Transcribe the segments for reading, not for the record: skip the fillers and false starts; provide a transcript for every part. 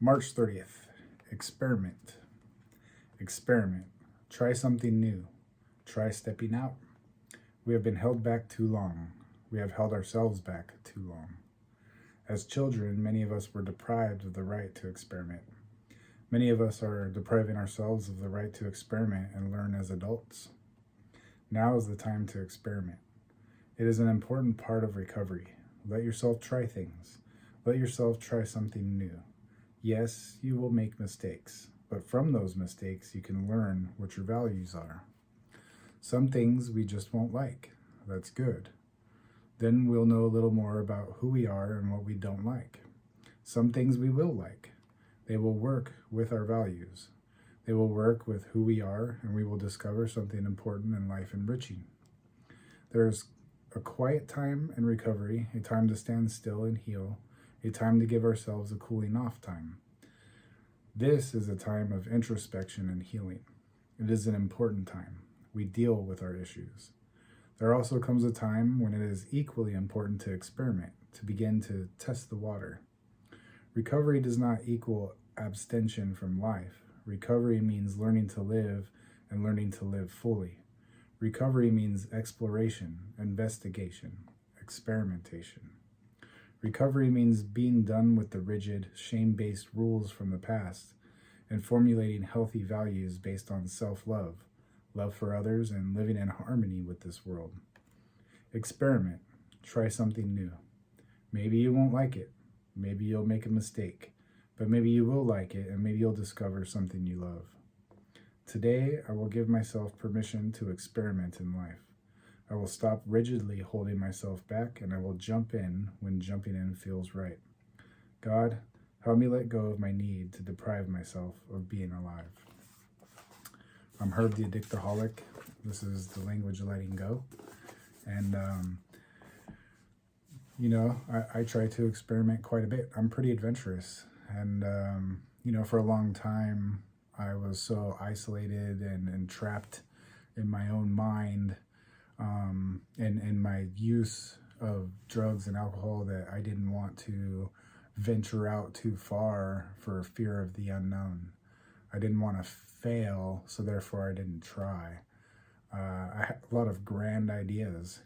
March 30th. Experiment. Experiment. Try something new. Try stepping out. We have been held back too long. We have held ourselves back too long. As children, many of us were deprived of the right to experiment. Many of us are depriving ourselves of the right to experiment and learn as adults. Now is the time to experiment. It is an important part of recovery. Let yourself try things. Let yourself try something new. Yes, you will make mistakes, but from those mistakes, you can learn what your values are. Some things we just won't like. That's good. Then we'll know a little more about who we are and what we don't like. Some things we will like. They will work with our values. They will work with who we are, and we will discover something important and life enriching. There's a quiet time in recovery, a time to stand still and heal, a time to give ourselves a cooling off time. This is a time of introspection and healing. It is an important time. We deal with our issues. There also comes a time when it is equally important to experiment, to begin to test the water. Recovery does not equal abstention from life. Recovery means learning to live and learning to live fully. Recovery means exploration, investigation, experimentation. Recovery means being done with the rigid, shame-based rules from the past and formulating healthy values based on self-love, love for others, and living in harmony with this world. Experiment. Try something new. Maybe you won't like it. Maybe you'll make a mistake. But maybe you will like it, and maybe you'll discover something you love. Today, I will give myself permission to experiment in life. I will stop rigidly holding myself back, and I will jump in when jumping in feels right. God, help me let go of my need to deprive myself of being alive. I'm Herb the Addictaholic. This is the language of letting go. And, I try to experiment quite a bit. I'm pretty adventurous. And, for a long time, I was so isolated and trapped in my own mind and my use of drugs and alcohol that I didn't want to venture out too far for fear of the unknown. I didn't want to fail, so therefore I didn't try. I had a lot of grandiose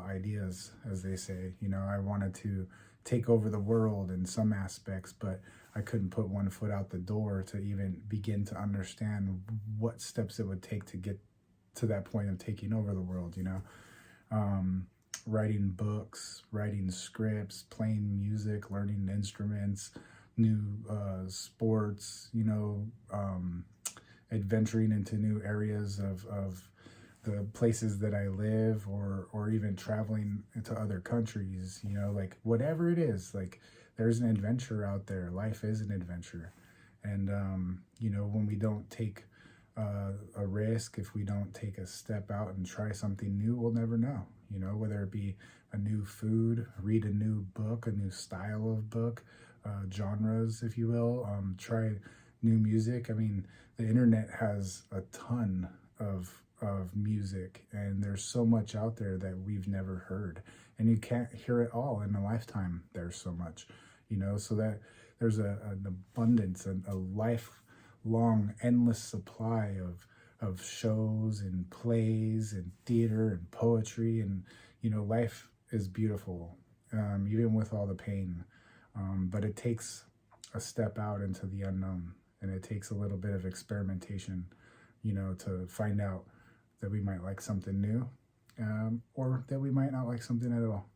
ideas, as they say. I wanted to take over the world in some aspects, but I couldn't put one foot out the door to even begin to understand what steps it would take to get to that point of taking over the world, writing books, writing scripts, playing music, learning instruments, new sports, adventuring into new areas of the places that I live, or even traveling into other countries, like whatever it is, like there's an adventure out there. Life is an adventure. And, when we don't take a risk, if we don't take a step out and try something new, we'll never know, whether it be a new food, read a new book, a new style of book, genres, if you will, try new music. I mean, the internet has a ton of music, and there's so much out there that we've never heard, and you can't hear it all in a lifetime. There's so much, so that there's an abundance and a lifelong endless supply of shows and plays and theater and poetry, and life is beautiful, even with all the pain, but it takes a step out into the unknown, and it takes a little bit of experimentation, to find out that we might like something new, or that we might not like something at all.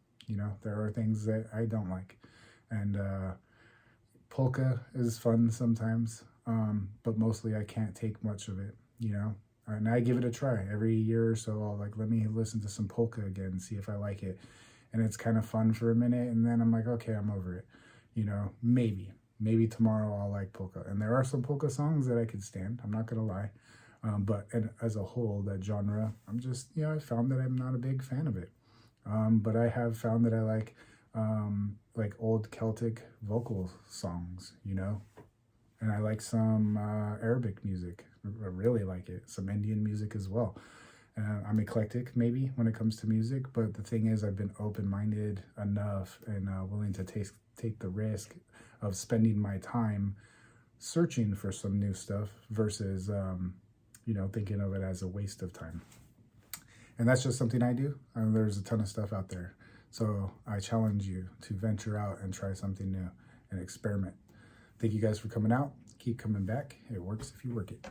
There are things that I don't like, and polka is fun sometimes, but mostly I can't take much of it, and I give it a try every year or so. I'll let me listen to some polka again, see if I like it, and it's kind of fun for a minute, and then I'm like, okay, I'm over it. Maybe tomorrow I'll like polka, and there are some polka songs that I could stand, I'm not gonna lie. But as a whole, that genre, I'm just, I found that I'm not a big fan of it. But I have found that I like old Celtic vocal songs, and I like some Arabic music. I really like it. Some Indian music as well. I'm eclectic maybe when it comes to music, but the thing is I've been open-minded enough and willing to take the risk of spending my time searching for some new stuff versus thinking of it as a waste of time. And that's just something I do. There's a ton of stuff out there. So I challenge you to venture out and try something new and experiment. Thank you guys for coming out. Keep coming back. It works if you work it.